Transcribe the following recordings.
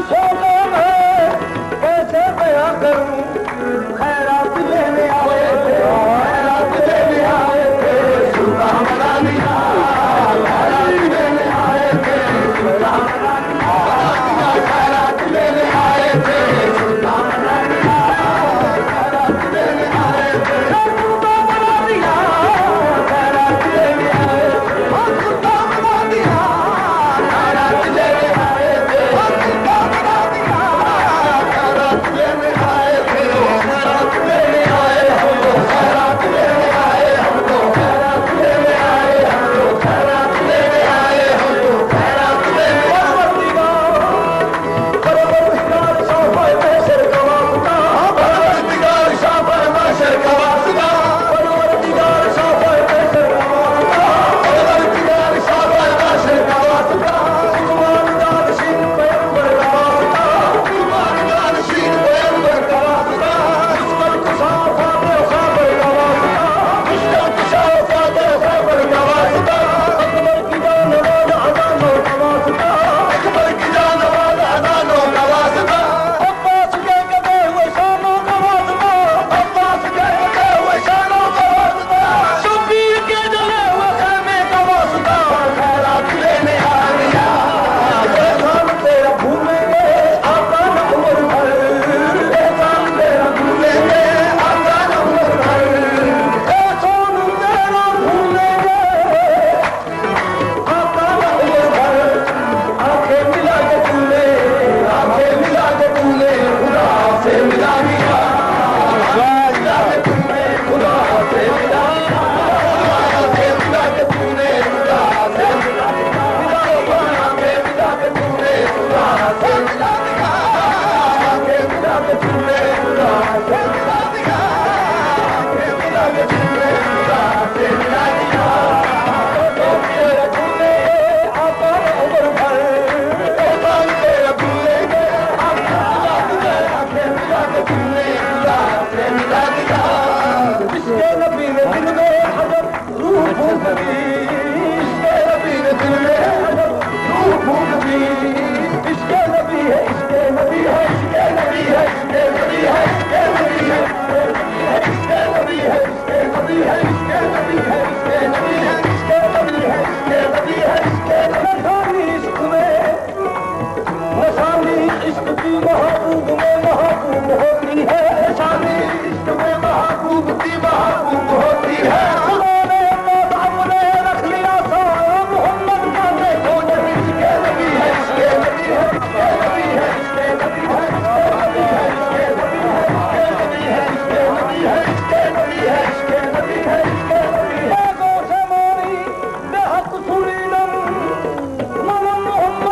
Soka महबूब में महबूब होती है, शादी इश्क में महबूब की महबूब होती है। खुदा ने अपने रख लिया सा मोहम्मद का देखो नबी, इसके नबी है, इसके नबी है, इसके नबी है, इसके नबी है, इसके नबी है, इसके नबी है, इसके नबी है, इसके नबी है, इसके नबी है, इसके नबी है। गोशे मोरी बेहक सुरी नम मोहम्मद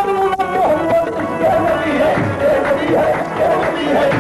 इसके नबी है, इसके नबी है, इसके नबी है।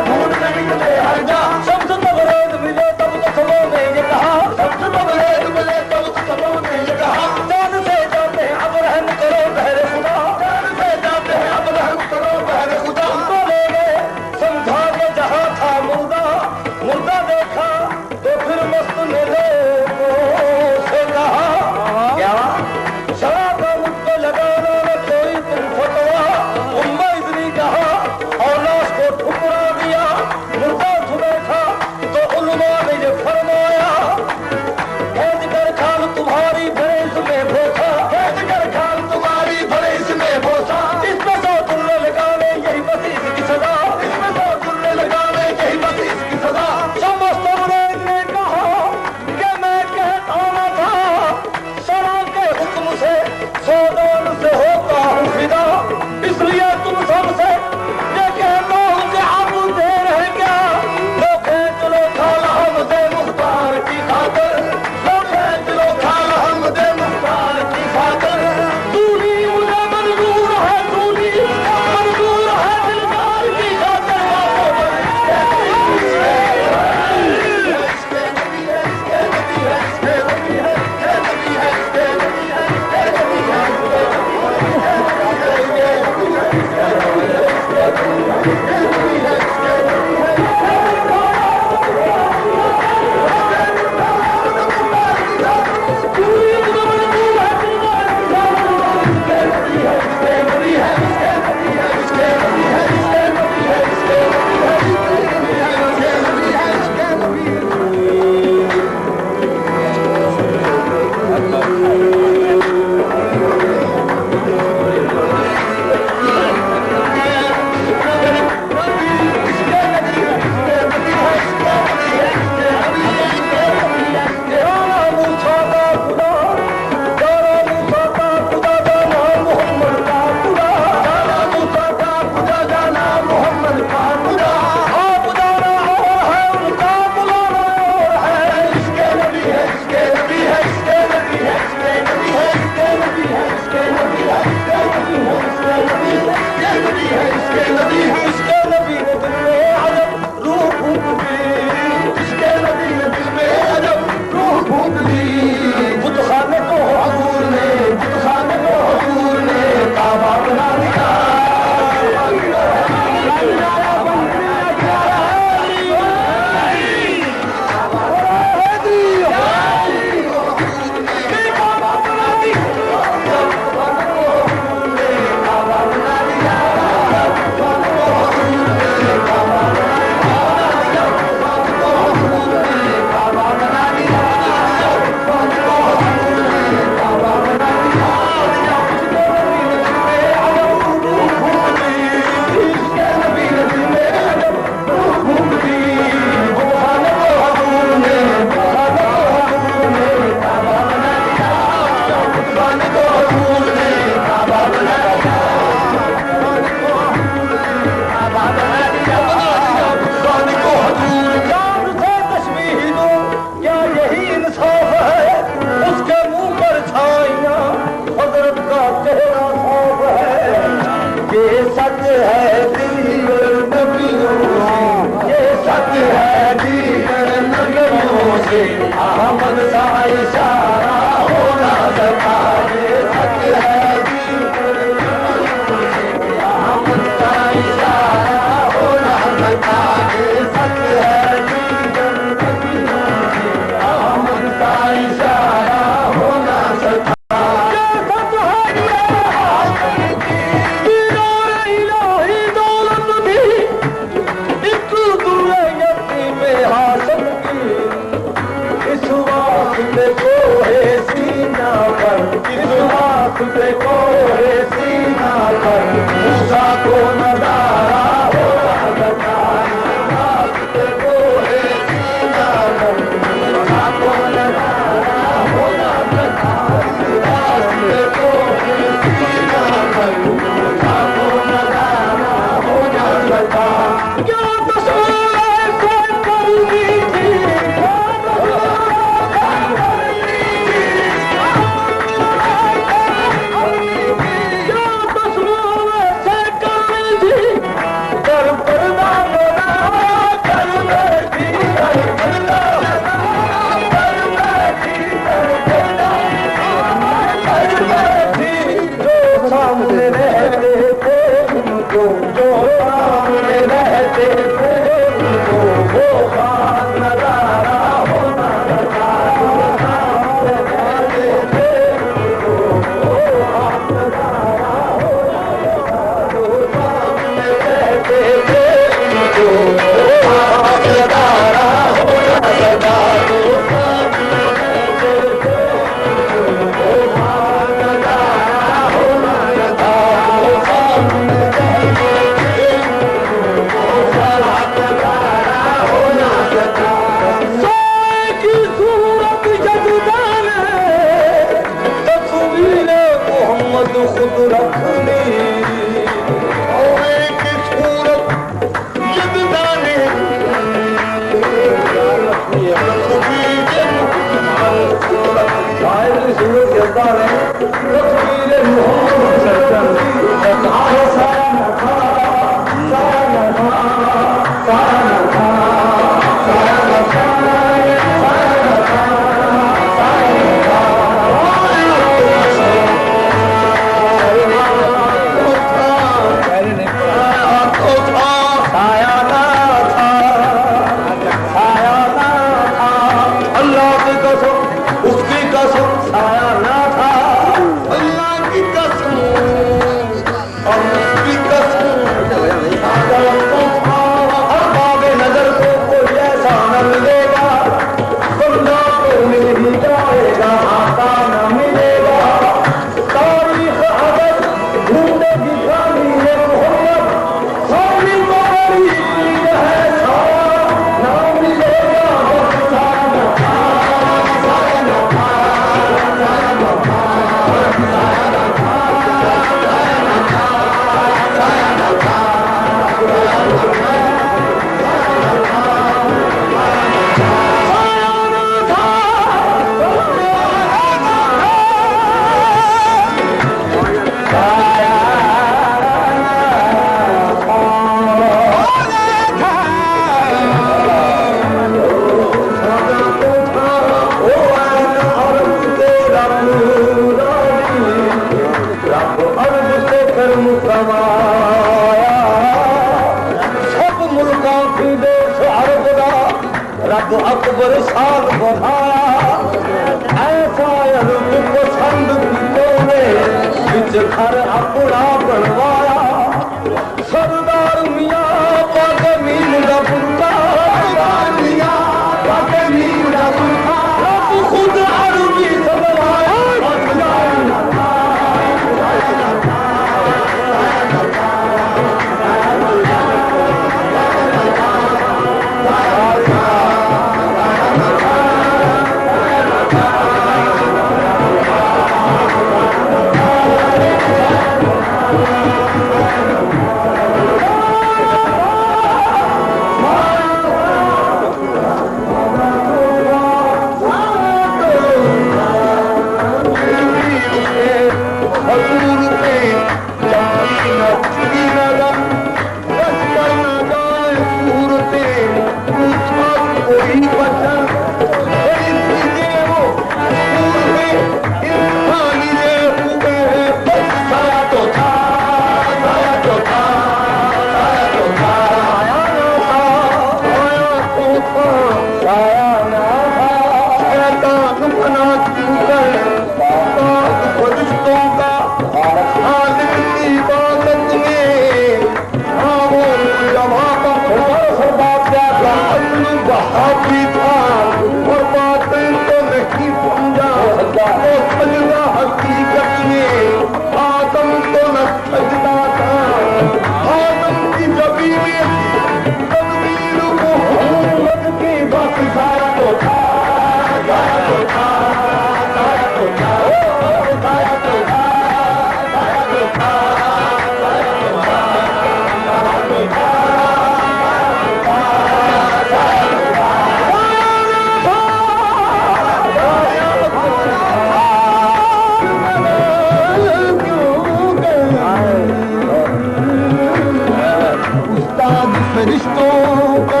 रिश्तों का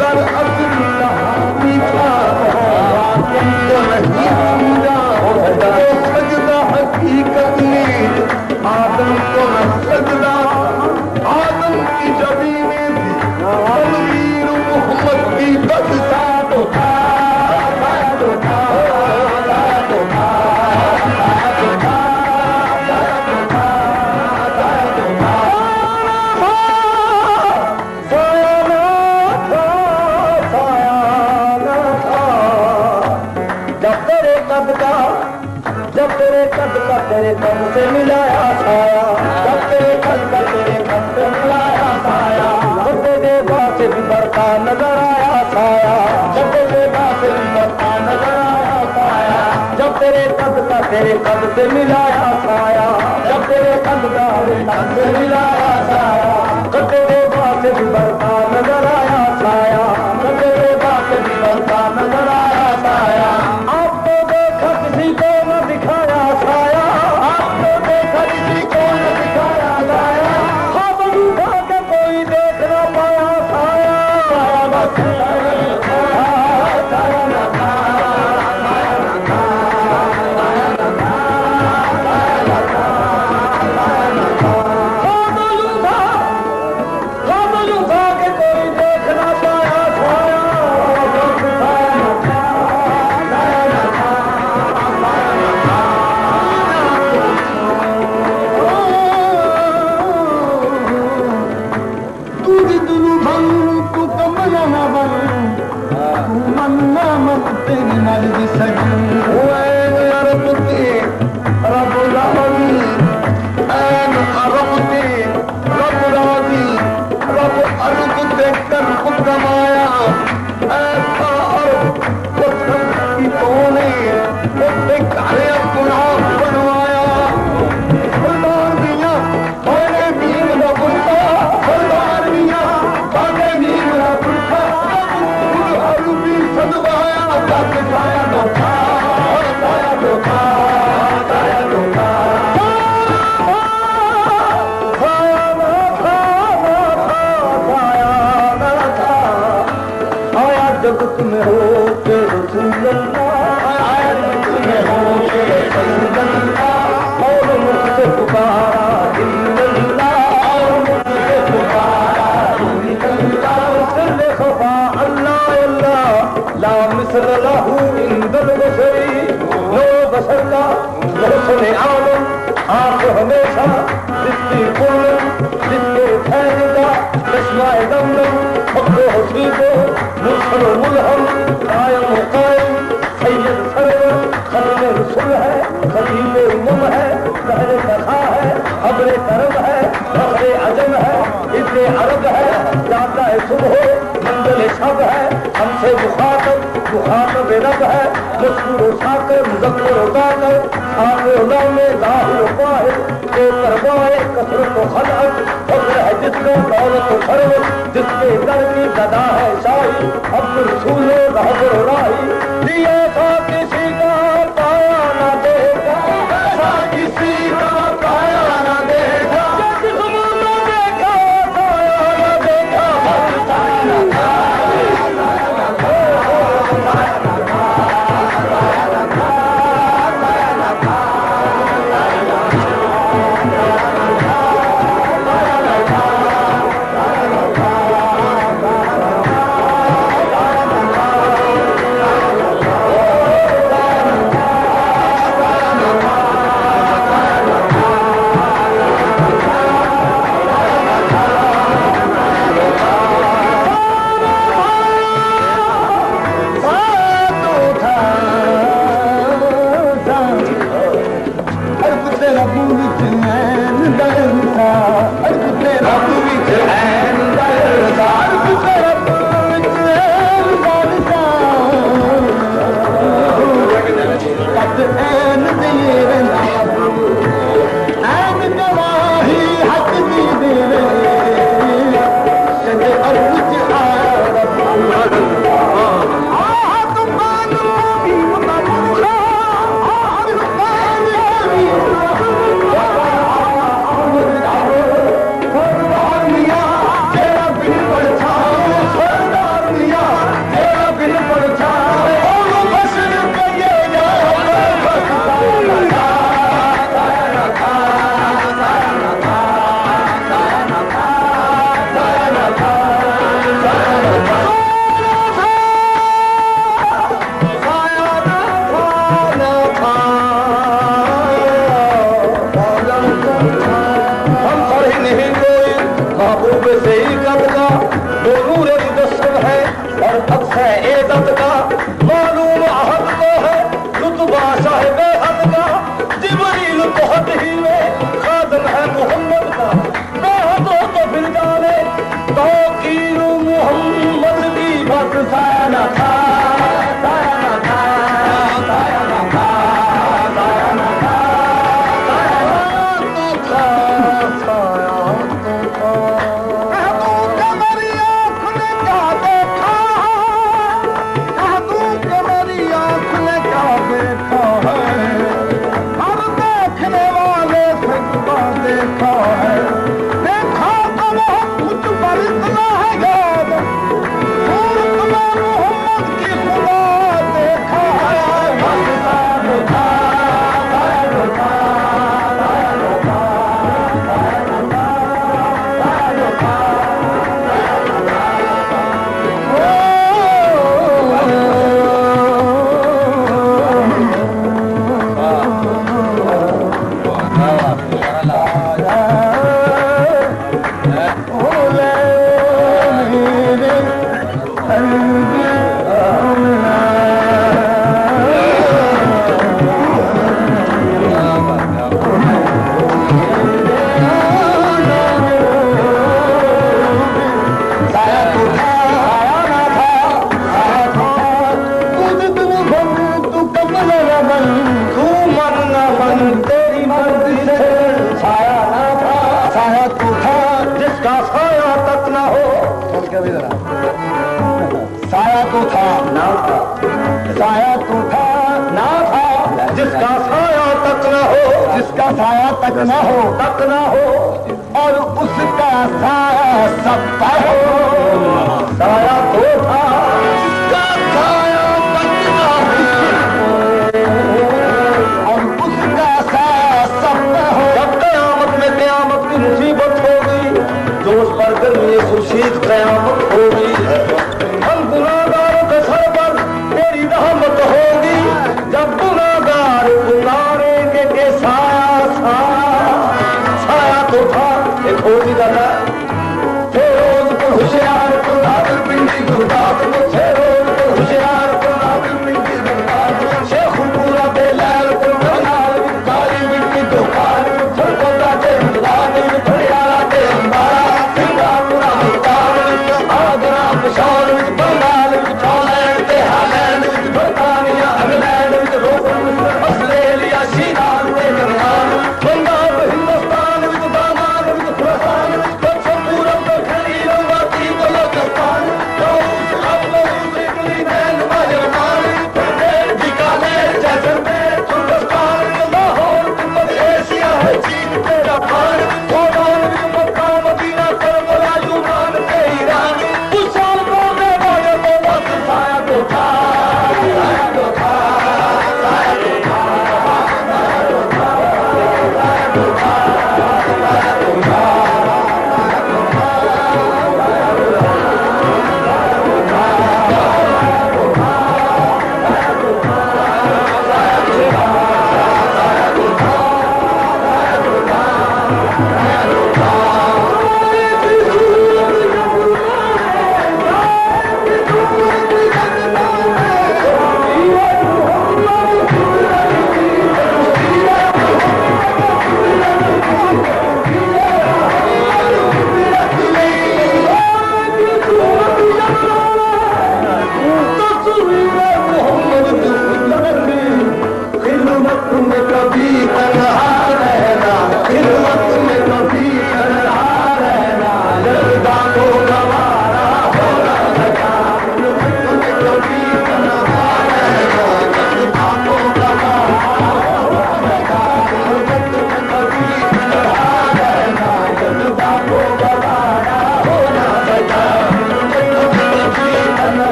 दर असल मीठा तुमको नहीं समझा तो सजदा हकीकत में आदम को न सजदा आदम की जमीन थी तनवीर मोहम्मद की बदसा तो था तेरे कद से मिलाया साया जब तेरे कद का तेरे कद से मिलाया साया जब तेरे बात से भी बढ़ता नजर आया साया जब तेरे बात से भी बढ़ता नजर आया साया जब तेरे कद का तेरे कद से मिलाया साया जब तेरे कद का तेरे कद से मिलाया साया जब तेरे बात से भी बढ़ता नजर आया साया जब तेरे बात से भी बढ़ता नजर आया साया आपको देखा किसी को न दिखाया साया किसी को न दिखाया साया हाँ बंधा के कोई देख न पाया साया बस जगत में हो के रसूल अल्लाह आया जगत में हो के रसूल अल्लाह और मुझसे पुकारा इल्लल्लाह और मुझसे पुकारा इल्लल्लाह सिर खफा अल्लाह अल्लाह ला मिसल लहू इंदल बसरी लो बसर का रहसने आलम आप हमेशा जिसकी कुल जिसके खैर का चश्माए दमदम फक्र हसीबो मुर्सल मुलहम कायम कायम सैयद सरवर खत्म रसूल है खतीब उम्म है कहरे कथा है अबरे करम है फखरे अजम है इब्ने अरब है जाता है सुबह मंजिल शब है हमसे मुखातब रब है मस्कूर साकर मुज़क्कर उताकर आगे उलम में जाहिर वाहिद के करवाए कसरत खलअत फख्र है जिसका दौलत फरवत जिसके दर की गदा है शाही अब्दुल रसूल रहबर राही दिया था किसी का पाया ना देखा ऐसा किसी का पाया ना देखा जिसको न देखा पाया ना देखा फकीर मोहम्मद की बस साया न था, साया न था, साया न था, साया न था, साया न था, साया तो था। तू मेरी आँख ने क्या देखा, तू मेरी आँख ने क्या देखा है, हर देखने वाले से जुदा देखा है, देखा तो वो कुछ पर इतना है याद, सूरत में मोहम्मद की खुदा देखा है। साया तो था ना था, साया तो था ना था, जिसका साया तक न हो, जिसका साया तक न हो, तक न हो, और उसका साया सब पर हो।